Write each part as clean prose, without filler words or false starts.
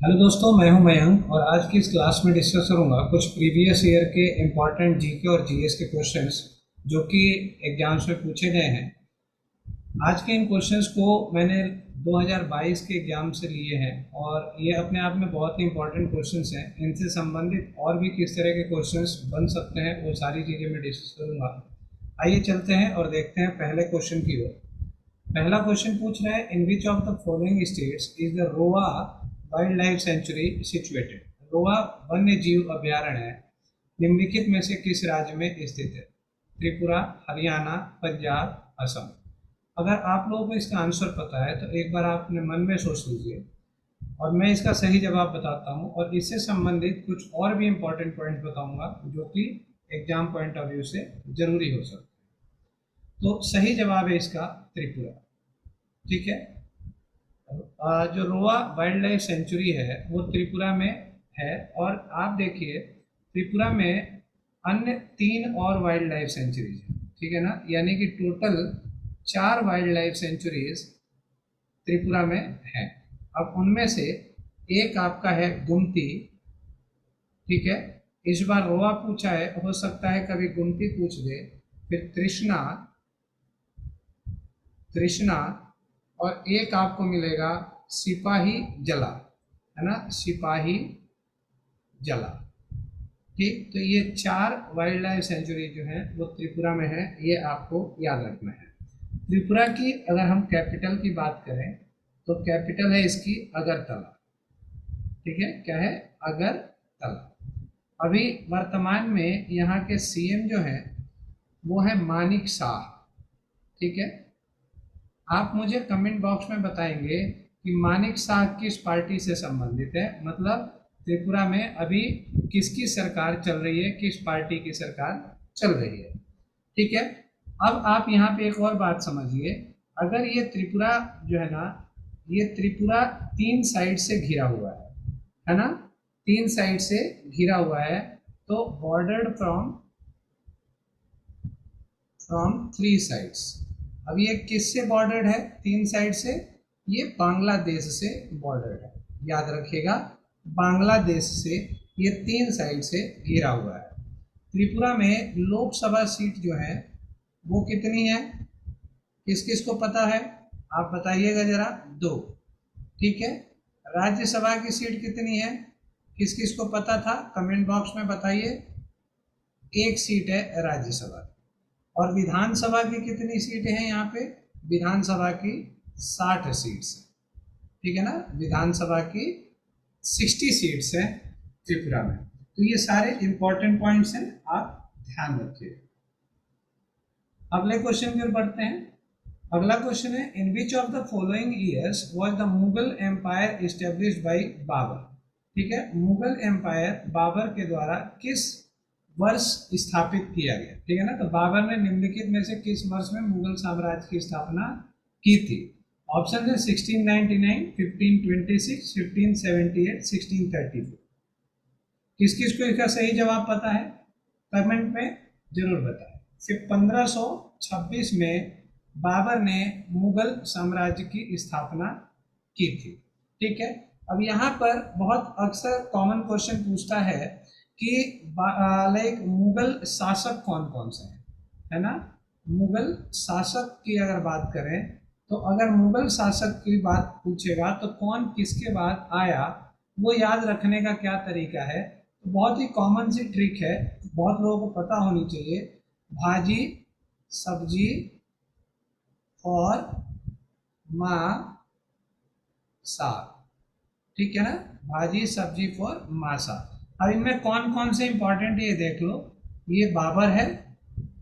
Hello दोस्तों, मैं हूं मयंक और आज की इस क्लास में डिस्कस करूंगा कुछ प्रीवियस ईयर के इम्पॉर्टेंट जीके और जीएस के क्वेश्चंस जो कि एग्जाम्स में पूछे गए हैं। आज के इन क्वेश्चंस को मैंने 2022 के एग्जाम से लिए हैं और ये अपने आप में बहुत ही इम्पॉर्टेंट क्वेश्चंस हैं। इनसे संबंधित और भी किस तरह के क्वेश्चंस बन सकते हैं वो सारी चीज़ें मैं डिस्कस करूंगा। आइए चलते हैं और देखते हैं पहले क्वेश्चन की ओर। पहला क्वेश्चन पूछ रहा है, in which of the following states is the Rowa wild life sanctuary situated. Rowa वन्य जीव अभ्यारण्य है निम्नलिखित में से किस राज्य में स्थित है? त्रिपुरा, हरियाणा, पंजाब, असम। अगर आप लोगों को इसका आंसर पता है तो एक बार आप अपने मन में सोच लीजिए और मैं इसका सही जवाब बताता हूँ और इससे संबंधित कुछ और भी इम्पोर्टेंट पॉइंट बताऊंगा जो कि एग्जाम पॉइंट ऑफ व्यू से जरूरी हो सकता है। तो सही जवाब है इसका त्रिपुरा। ठीक है। जो रोआ वाइल्ड लाइफ सेंचुरी है वो त्रिपुरा में है और आप देखिए त्रिपुरा में अन्य 3 और वाइल्ड लाइफ सेंचुरीज है। ठीक है ना, यानी कि total 4 wild life sanctuaries Tripura में है। अब उनमें से एक आपका है गुमती। ठीक है, इस बार रोआ पूछा है, हो सकता है कभी गुमती पूछ दे। फिर तृष्णा, तृष्णा और एक आपको मिलेगा सिपाही जला, है ना, सिपाही जला। ठीक, तो ये 4 वाइल्ड लाइफ सेंचुरी जो है वो त्रिपुरा में है, ये आपको याद रखना है। त्रिपुरा की अगर हम कैपिटल की बात करें तो कैपिटल है इसकी अगरतला। ठीक है, क्या है? अगरतला। अभी वर्तमान में यहाँ के सीएम जो है वो है मानिक शाह। ठीक है, आप मुझे कमेंट बॉक्स में बताएंगे कि मानिक शाह किस पार्टी से संबंधित है, मतलब त्रिपुरा में अभी किसकी सरकार चल रही है, किस पार्टी की सरकार चल रही है। ठीक है, अब आप यहाँ पे एक और बात समझिए। अगर ये त्रिपुरा जो है ना, ये त्रिपुरा 3 साइड से घिरा हुआ है ना, 3 साइड से घिरा हुआ है, तो बॉर्डर्ड फ्रॉम फ्रॉम 3 साइड्स। अब ये किससे बॉर्डर्ड है 3 साइड से? ये बांग्लादेश से बॉर्डर्ड है, याद रखिएगा, बांग्लादेश से ये 3 साइड से घिरा हुआ है। त्रिपुरा में लोकसभा सीट जो है वो कितनी है, किस किस को पता है? आप बताइएगा जरा। 2। ठीक है, राज्यसभा की सीट कितनी है, किस किस को पता था? कमेंट बॉक्स में बताइए। 1 सीट है राज्यसभा। और विधानसभा की कितनी सीटें हैं यहाँ पे? विधानसभा की 60 सीट्स हैं। ठीक है ना, विधानसभा की 60 सीट्स हैं त्रिपुरा में। तो ये सारे इंपॉर्टेंट पॉइंट्स हैं, आप ध्यान रखिए। अगले क्वेश्चन की ओर बढ़ते हैं। अगला क्वेश्चन है, in which of the following years was the Mughal empire established by Babur. ठीक है, मुगल एम्पायर बाबर के द्वारा किस वर्ष स्थापित किया गया? ठीक है ना, तो बाबर ने निम्नलिखित में से किस वर्ष में मुगल साम्राज्य की स्थापना की थी? ऑप्शन है 1699, 1526, 1578, 1634। किस किस को इसका सही जवाब पता है? कमेंट में जरूर बताएं। फिर 1526 में बाबर ने मुगल साम्राज्य की स्थापना की थी। ठीक है, अब यहाँ पर बहुत अक्सर कॉमन क्वेश्चन पूछता है कि लाइक मुगल शासक कौन कौन से हैं, है ना। मुगल शासक की अगर बात करें तो अगर मुगल शासक की बात पूछेगा तो कौन किसके बाद आया, वो याद रखने का क्या तरीका है? तो बहुत ही कॉमन सी ट्रिक है, बहुत लोगों को पता होनी चाहिए। भाजी, सब्जी और माँ साग। ठीक है ना, भाजी सब्जी फॉर माँ साग। अब इनमें कौन कौन से इंपॉर्टेंट है ये देख लो। ये बाबर है,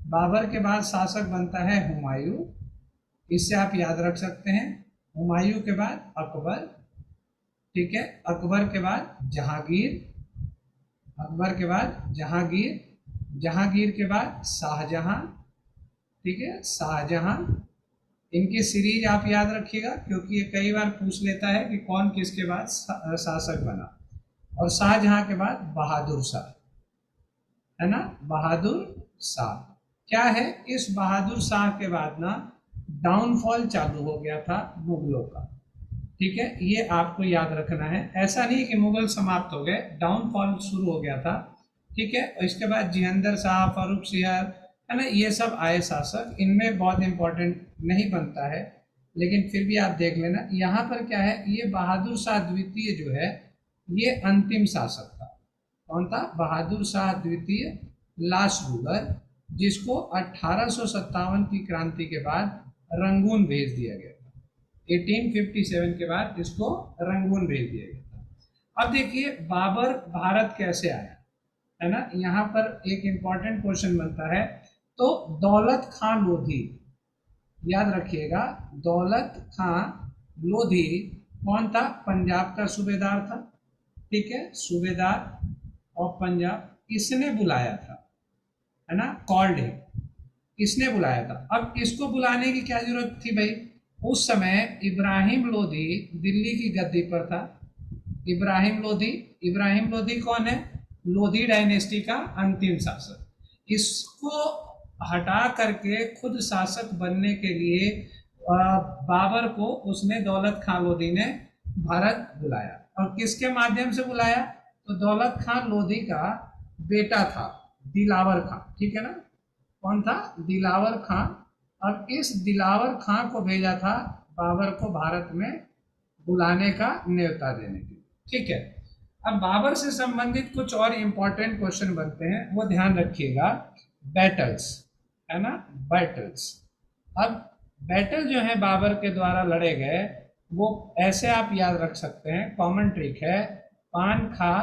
बाबर के बाद शासक बनता है हुमायूं, इससे आप याद रख सकते हैं। हुमायूं के बाद अकबर। ठीक है, अकबर के बाद जहांगीर, अकबर के बाद जहांगीर, जहांगीर के बाद शाहजहां। ठीक है, शाहजहां। इनकी सीरीज आप याद रखिएगा क्योंकि ये कई बार पूछ लेता है कि कौन किसके बाद शासक बना। और शाहजहां के बाद बहादुर शाह, है ना, बहादुर शाह। क्या है, इस बहादुर शाह के बाद ना डाउनफॉल चालू हो गया था मुगलों का। ठीक है, ये आपको याद रखना है। ऐसा नहीं कि मुगल समाप्त हो गए, डाउनफॉल शुरू हो गया था। ठीक है, और इसके बाद जिहंदर शाह, फारूक सियार, है ना, ये सब आए शासक। इनमें बहुत इंपॉर्टेंट नहीं बनता है, लेकिन फिर भी आप देख लेना। यहाँ पर क्या है, ये बहादुर शाह द्वितीय जो है ये अंतिम शासक था। कौन था? बहादुर शाह द्वितीय, लास्ट रूलर, जिसको 1857 की क्रांति के बाद रंगून भेज दिया गया था। 1857 के बाद इसको रंगून भेज दिया गया था। अब देखिए बाबर भारत कैसे आया, है ना, यहाँ पर एक इंपॉर्टेंट क्वेश्चन बनता है। तो दौलत खां लोधी, याद रखिएगा, दौलत खां लोधी कौन था? पंजाब का सूबेदार था। ठीक है, सूबेदार और पंजाब, इसने बुलाया था, है ना, कॉल्ड है, इसने बुलाया था। अब इसको बुलाने की क्या जरूरत थी भाई? उस समय इब्राहिम लोधी दिल्ली की गद्दी पर था। इब्राहिम लोधी, इब्राहिम लोधी कौन है? लोधी डायनेस्टी का अंतिम शासक। इसको हटा करके खुद शासक बनने के लिए बाबर को उसने, दौलत खां लोधी ने भारत बुलाया। और किसके माध्यम से बुलाया? तो दौलत खां लोधी का बेटा था दिलावर खां। ठीक है ना, कौन था? दिलावर खां। और इस दिलावर खां को भेजा था बाबर को भारत में बुलाने का न्योता देने के लिए। ठीक है, अब बाबर से संबंधित कुछ और इंपॉर्टेंट क्वेश्चन बनते हैं, वो ध्यान रखिएगा। बैटल्स, है ना, बैटल्स। अब बैटल जो है बाबर के द्वारा लड़े गए, वो ऐसे आप याद रख सकते हैं, कॉमन ट्रिक है, पान खा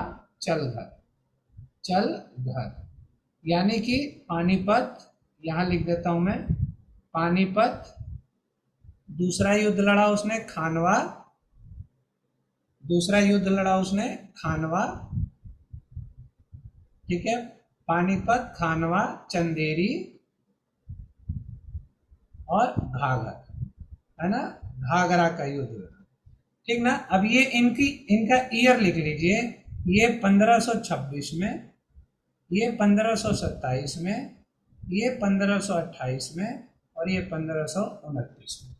चल घर, चल घर। यानी कि पानीपत, यहां लिख देता हूं मैं, पानीपत। दूसरा युद्ध लड़ा उसने खानवा, दूसरा युद्ध लड़ा उसने खानवा। ठीक है, पानीपत, खानवा, चंदेरी और घाघर, है ना, घाघरा का युद्ध लड़ा। ठीक ना। अब ये इनका ईयर लिख लीजिए, ये 1526 में, ये 1527 में, ये 1528 में, और ये 1529 में।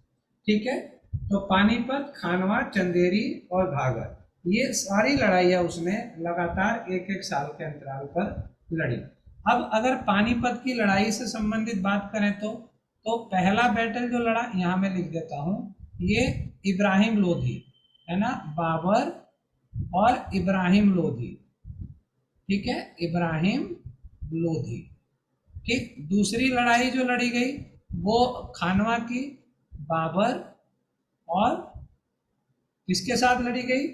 ठीक है, तो पानीपत, खानवा, चंदेरी और घाघर, ये सारी लड़ाइयाँ उसने लगातार एक एक साल के अंतराल पर लड़ी। अब अगर पानीपत की लड़ाई से संबंधित बात करें तो पहला बैटल जो लड़ा, यहाँ मैं लिख देता हूँ, ये इब्राहिम लोधी, है ना, बाबर और इब्राहिम लोधी। ठीक है, इब्राहिम लोधी। ठीक, दूसरी लड़ाई जो लड़ी गई वो खानवा की, बाबर और किसके साथ लड़ी गई?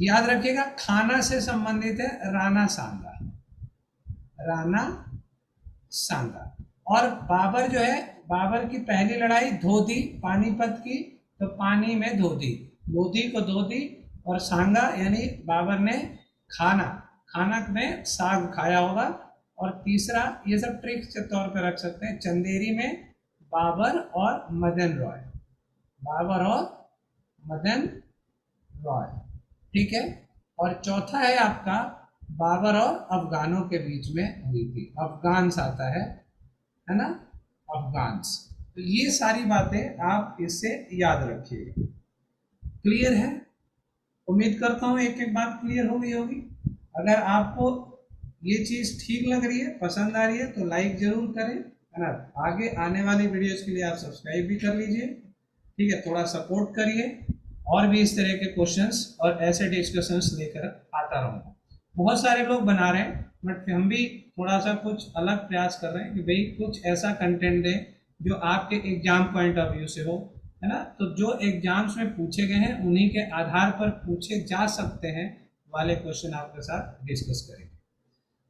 याद रखिएगा, खाना से संबंधित है राणा सांगा, राणा सांगा। और बाबर जो है, बाबर की पहली लड़ाई धोधी, पानीपत की, तो पानी में धोधी, लोधी को धोधी, और सांगा यानी बाबर ने खाना, खाना में साग खाया होगा। और तीसरा, ये सब ट्रिक्स के तौर पर रख सकते हैं, चंदेरी में बाबर और मदन रॉय, बाबर और मदन रॉय। ठीक है, और चौथा है आपका बाबर और अफगानों के बीच में हुई थी, अफगान्स आता है ना, अफगान्स। तो ये सारी बातें आप इससे याद रखिएगा। क्लियर है? उम्मीद करता हूँ एक एक बात क्लियर हो गई होगी। अगर आपको ये चीज़ ठीक लग रही है, पसंद आ रही है, तो लाइक जरूर करें, है ना। आगे आने वाली वीडियोस के लिए आप सब्सक्राइब भी कर लीजिए। ठीक है, थोड़ा सपोर्ट करिए, और भी इस तरह के क्वेश्चंस और ऐसे डिस्कशंस लेकर आता रहूँगा। बहुत सारे लोग बना रहे हैं, बट हम भी थोड़ा सा कुछ अलग प्रयास कर रहे हैं कि भाई कुछ ऐसा कंटेंट दें जो आपके एग्जाम पॉइंट ऑफ व्यू से हो, है ना। तो जो एग्जाम्स में पूछे गए हैं उन्हीं के आधार पर पूछे जा सकते हैं वाले क्वेश्चन आपके साथ डिस्कस करेंगे।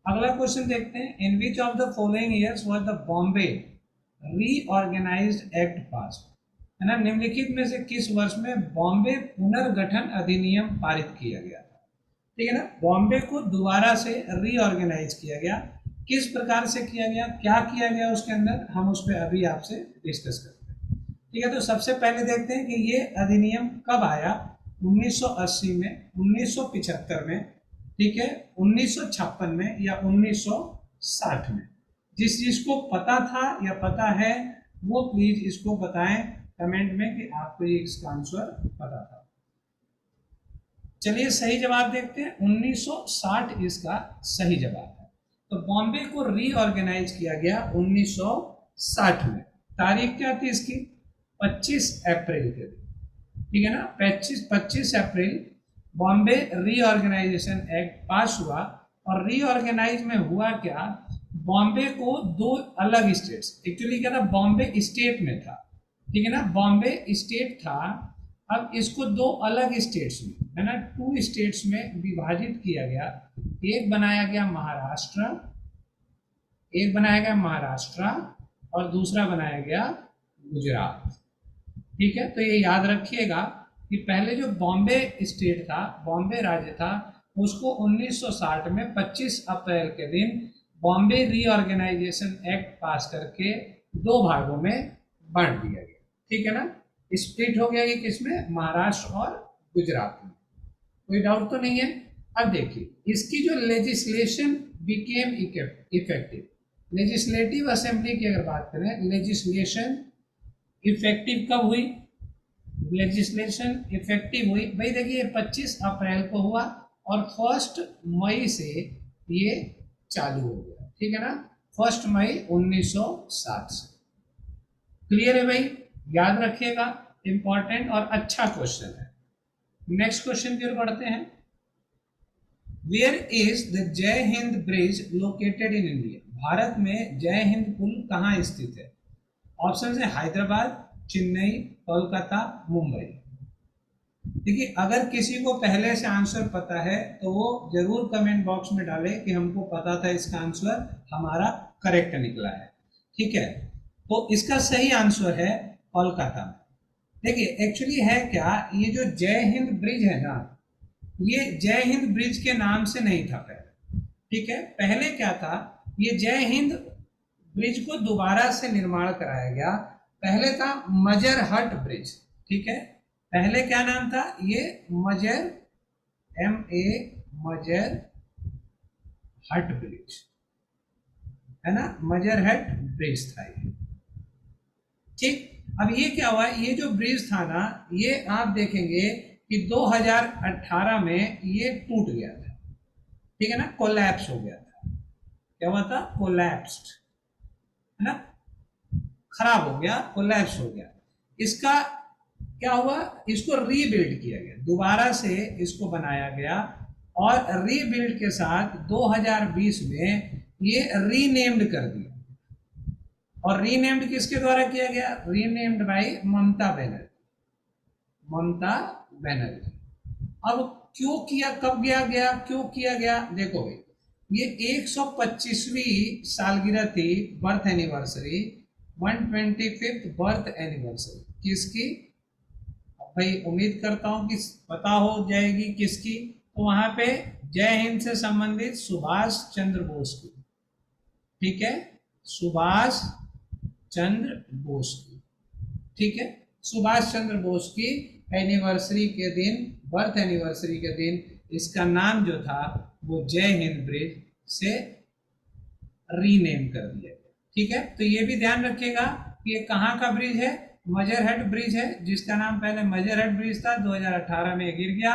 अगला क्वेश्चन देखते हैं, in which of the following years was the Bombay reorganised act passed, है ना, निम्नलिखित में से किस वर्ष में बॉम्बे पुनर्गठन अधिनियम पारित किया गया था? ठीक है ना, बॉम्बे को दोबारा से रीऑर्गेनाइज किया गया, किस प्रकार से किया गया, क्या किया गया उसके अंदर, हम उस पर अभी आपसे डिस्कस करते हैं। ठीक है, तो सबसे पहले देखते हैं कि ये अधिनियम कब आया। 1980 में, 1975 में, ठीक है, 1956 में या 1960 में। जिसको पता था या पता है वो प्लीज इसको बताएं कमेंट में कि आपको ये इसका आंसर पता था। चलिए सही जवाब देखते हैं, 1960 इसका सही जवाब है। तो बॉम्बे को रीऑर्गेनाइज किया गया 1960 में। तारीख क्या थी इसकी? 25 अप्रैल के दिन, ठीक है ना। 25 अप्रैल बॉम्बे रीऑर्गेनाइजेशन एक्ट पास हुआ। और रीऑर्गेनाइज में हुआ क्या, बॉम्बे को दो अलग स्टेट्स, एक्चुअली क्या था, बॉम्बे स्टेट में था, ठीक है ना, बॉम्बे स्टेट था। अब इसको दो अलग स्टेट्स में, है ना, 2 स्टेट्स में विभाजित किया गया। एक बनाया गया महाराष्ट्र, और दूसरा बनाया गया गुजरात, ठीक है। तो ये याद रखिएगा कि पहले जो बॉम्बे स्टेट था, बॉम्बे राज्य था, उसको 1960 में 25 अप्रैल के दिन बॉम्बे रीऑर्गेनाइजेशन एक्ट पास करके 2 भागों में बांट दिया गया, ठीक है ना। स्प्लिट हो गया कि किसमें, महाराष्ट्र और गुजरात में। कोई डाउट तो नहीं है। अब देखिए इसकी जो legislation became effective, legislative assembly की अगर बात करें, लेजिस्लेशन इफेक्टिव कब हुई, लेजिस्लेशन इफेक्टिव हुई भाई, देखिए 25 अप्रैल को हुआ और 1 मई से ये चालू हो गया, ठीक है ना, 1 मई 1960 से। क्लियर है भाई, याद रखिएगा, इंपॉर्टेंट और अच्छा क्वेश्चन है। नेक्स्ट क्वेश्चन की ओर बढ़ते हैं। वेयर इज द जय Hind bridge located in India? Bharat में जय हिंद पुल कहाँ स्थित है? ऑप्शन है हैदराबाद, चेन्नई, कोलकाता, मुंबई। देखिए अगर किसी को पहले से आंसर पता है तो वो जरूर कमेंट बॉक्स में डाले कि हमको पता था, इसका आंसर हमारा करेक्ट निकला है, ठीक है। तो इसका सही आंसर है कोलकाता में। देखिए एक्चुअली है क्या, ये जो जय हिंद ब्रिज है ना, ये जय हिंद ब्रिज के नाम से नहीं था पहले, ठीक है। पहले क्या था, ये जय हिंद ब्रिज को दोबारा से निर्माण कराया गया। पहले था मजरहट ब्रिज, ठीक है। पहले क्या नाम था, ये मजर मजर हट ब्रिज, है ना, मजरहट ब्रिज था ये, ठीक। अब ये क्या हुआ, ये जो ब्रिज था ना, ये आप देखेंगे कि 2018 में ये टूट गया था, ठीक है ना, कोलैप्स हो गया था। क्या हुआ था, कोलैप्स्ड, है ना, खराब हो गया, कोलैप्स हो गया। इसका क्या हुआ, इसको रीबिल्ड किया गया, दोबारा से इसको बनाया गया और रीबिल्ड के साथ 2020 में ये रीनेम्ड कर दिया। और रीनेम्ड किसके द्वारा किया गया, रीनेम्ड बाय ममता बनर्जी, ममता बनर्जी। अब क्यों किया, कब गया क्यों किया गया, देखो भाई, ये 125वीं सालगिरह थी, birth anniversary, 125th birth anniversary किसकी, भाई उम्मीद करता हूं कि पता हो जाएगी किसकी। तो वहां पे जय हिंद से संबंधित सुभाष चंद्र बोस की, ठीक है, सुभाष चंद्र बोस की, ठीक है, सुभाष चंद्र बोस की एनिवर्सरी के दिन, बर्थ एनिवर्सरी के दिन इसका नाम जो था वो जय हिंद ब्रिज से रीनेम कर दिया गया, ठीक है। तो ये भी ध्यान रखिएगा कि ये कहाँ का ब्रिज है, मजरहट ब्रिज है, जिसका नाम पहले मजरहट ब्रिज था, 2018 में गिर गया,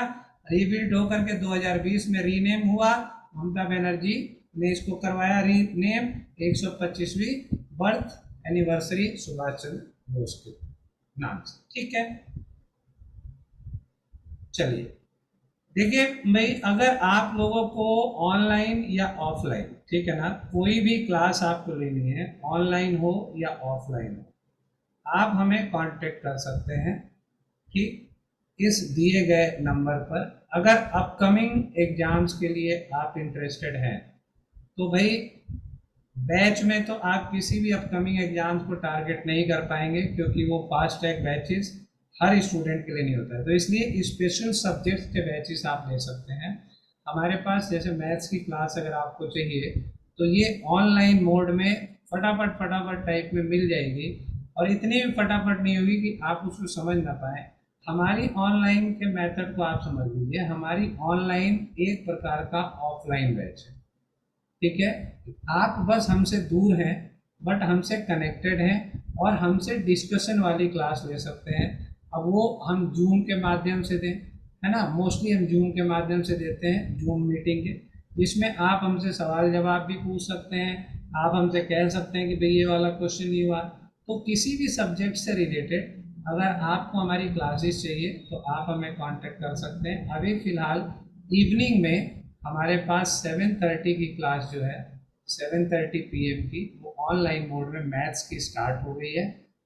रीबिल्ड होकर के 2020 में रीनेम हुआ, ममता बनर्जी ने इसको करवाया rename, 125वीं birth anniversary Subhash Chandra Bose के नाम से, ठीक है। चलिए देखिए भाई, अगर आप लोगों को ऑनलाइन या ऑफलाइन, ठीक है ना, कोई भी क्लास आपको लेनी है, ऑनलाइन हो या ऑफलाइन हो, आप हमें कांटेक्ट कर सकते हैं कि इस दिए गए नंबर पर। अगर अपकमिंग एग्जाम्स के लिए आप इंटरेस्टेड हैं तो भाई बैच में तो आप किसी भी अपकमिंग एग्जाम्स को टारगेट नहीं कर पाएंगे, क्योंकि वो फास्ट ट्रैक बैचेस हर स्टूडेंट के लिए नहीं होता है। तो इसलिए स्पेशल सब्जेक्ट्स के बैचेस आप ले सकते हैं हमारे पास। जैसे मैथ्स की क्लास अगर आपको चाहिए तो ये ऑनलाइन मोड में फटाफट टाइप में मिल जाएगी, और इतनी भी फटाफट नहीं होगी कि आप उसको समझ ना पाए। हमारी ऑनलाइन के मेथड को आप समझ लीजिए, हमारी ऑनलाइन एक प्रकार का ऑफलाइन बैच है, ठीक है। आप बस हमसे दूर हैं बट हमसे कनेक्टेड हैं, और हमसे डिस्कशन वाली क्लास ले सकते हैं। अब वो हम जूम के माध्यम से दें, है ना, मोस्टली हम जूम के माध्यम से देते हैं, जूम मीटिंग के, जिसमें आप हमसे सवाल जवाब भी पूछ सकते हैं, आप हमसे कह सकते हैं कि भाई ये वाला क्वेश्चन नहीं हुआ। तो किसी भी सब्जेक्ट से रिलेटेड अगर आपको हमारी क्लासेस चाहिए तो आप हमें कांटेक्ट कर सकते हैं। अभी फ़िलहाल इवनिंग में हमारे पास 7:30 की क्लास जो है, 7:30 PM की, वो ऑनलाइन मोड में मैथ्स की स्टार्ट हो गई है।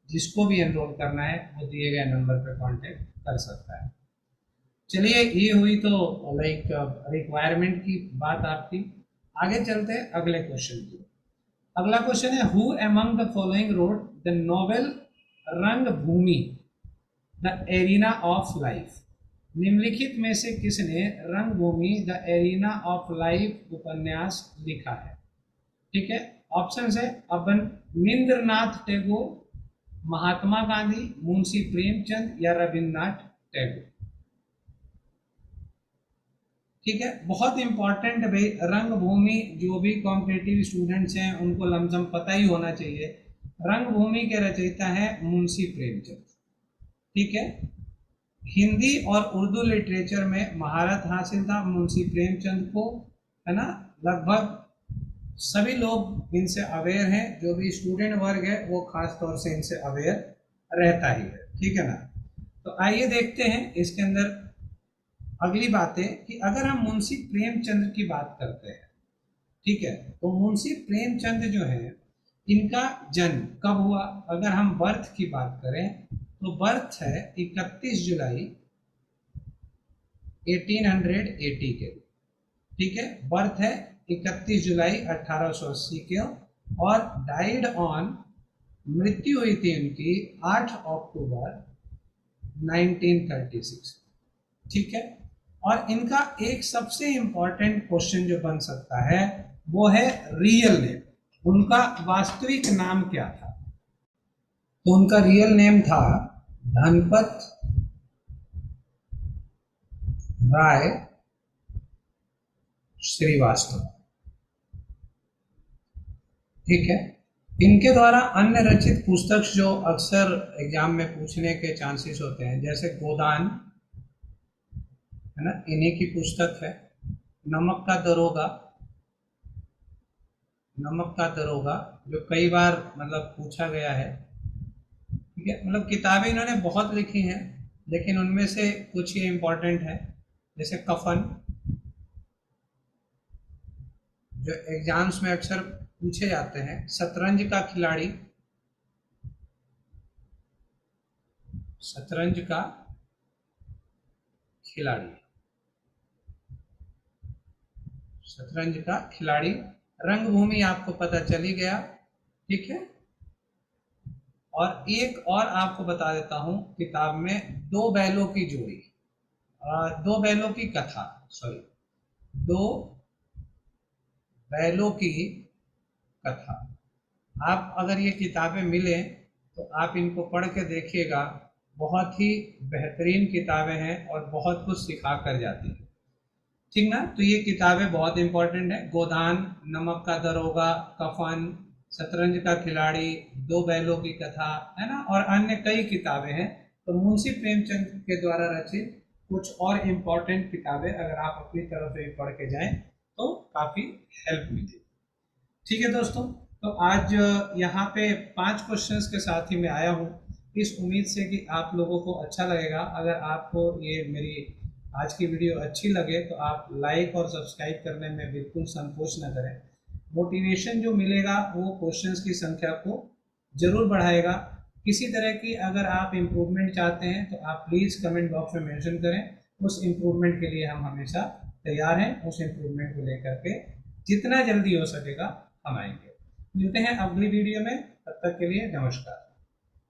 जिसको भी एनरोल करना है वो दिए गए नंबर पर कांटेक्ट कर सकता है। चलिए, ये हुई तो लाइक रिक्वायरमेंट की बात आपकी। आगे चलते हैं अगले क्वेश्चन की। अगला क्वेश्चन है, who among the following road the novel रंगभूमि द एरिना ऑफ लाइफ। निम्नलिखित में से किसने रंगभूमि द एरिना ऑफ लाइफ उपन्यास लिखा है? ठीक है, ऑप्शन है अवनींद्रनाथ टैगोर, महात्मा गांधी, मुंशी प्रेमचंद या रविन्द्रनाथ टैगोर। ठीक है, बहुत इंपॉर्टेंट भाई, रंगभूमि जो भी कॉम्पिटिटिव स्टूडेंट्स हैं उनको लमसम पता ही होना चाहिए। रंगभूमि के रचयिता है मुंशी प्रेमचंद। ठीक है, हिंदी और उर्दू लिटरेचर में महारत हासिल था मुंशी प्रेमचंद को, है ना। लगभग सभी लोग इनसे अवेयर हैं, जो भी स्टूडेंट वर्ग है वो खास तौर से इनसे अवेयर रहता ही है। ठीक है ना। तो आइए देखते हैं इसके अंदर अगली बात है कि अगर हम मुंशी प्रेमचंद की बात करते हैं, ठीक है, तो मुंशी प्रेमचंद जो है इनका जन्म कब हुआ? अगर हम बर्थ की बात करें तो बर्थ है 31 जुलाई 1880 के। ठीक है, बर्थ है 31 जुलाई 1880 के, और डाइड ऑन, मृत्यु हुई थी उनकी 8 अक्टूबर 1936। ठीक है, और इनका एक सबसे इंपॉर्टेंट क्वेश्चन जो बन सकता है वो है रियल नेम। उनका वास्तविक नाम क्या था? तो उनका रियल नेम था धनपत राय श्रीवास्तव। ठीक है, इनके द्वारा अन्य रचित पुस्तक जो अक्सर एग्जाम में पूछने के चांसेस होते हैं, जैसे गोदान, है ना, इन्हीं की पुस्तक है। नमक का दरोगा, नमक का दरोगा जो कई बार मतलब पूछा गया है। ठीक है, मतलब किताबें इन्होंने बहुत लिखी हैं, लेकिन उनमें से कुछ ये इम्पोर्टेंट है, जैसे कफन, जो एग्जाम्स में अक्सर पूछे जाते हैं। शतरंज का खिलाड़ी, शतरंज का खिलाड़ी, शतरंज का खिलाड़ी। रंगभूमि आपको पता चल ही गया। ठीक है, और एक और आपको बता देता हूं, किताब में दो बैलों की जोड़ी, दो बैलों की कथा, सॉरी, दो बैलों की कथा। आप अगर ये किताबें मिले तो आप इनको पढ़ के देखिएगा, बहुत ही बेहतरीन किताबें हैं और बहुत कुछ सिखा कर जाती हैं। ठीक ना, तो ये किताबें बहुत इंपॉर्टेंट है। गोदान, नमक का दरोगा, कफन, शतरंज का खिलाड़ी, दो बैलों की कथा, है ना, और अन्य कई किताबें हैं। तो मुंशी प्रेमचंद के द्वारा रचित कुछ और इम्पोर्टेंट किताबें अगर आप अपनी तरफ से पढ़ के जाएं तो काफ़ी हेल्प मिलेगी। ठीक है दोस्तों, तो आज यहाँ पे 5 क्वेश्चंस के साथ ही मैं आया हूँ, इस उम्मीद से कि आप लोगों को अच्छा लगेगा। अगर आपको ये मेरी आज की वीडियो अच्छी लगे तो आप लाइक और सब्सक्राइब करने में बिल्कुल संकोच न करें। मोटिवेशन जो मिलेगा वो क्वेश्चंस की संख्या को जरूर बढ़ाएगा। किसी तरह की अगर आप इम्प्रूवमेंट चाहते हैं तो आप प्लीज़ कमेंट बॉक्स में मेंशन करें, उस इम्प्रूवमेंट के लिए हम हमेशा तैयार हैं। उस इम्प्रूवमेंट को लेकर के जितना जल्दी हो सकेगा हम आएंगे। मिलते हैं अगली वीडियो में, तब तक के लिए नमस्कार।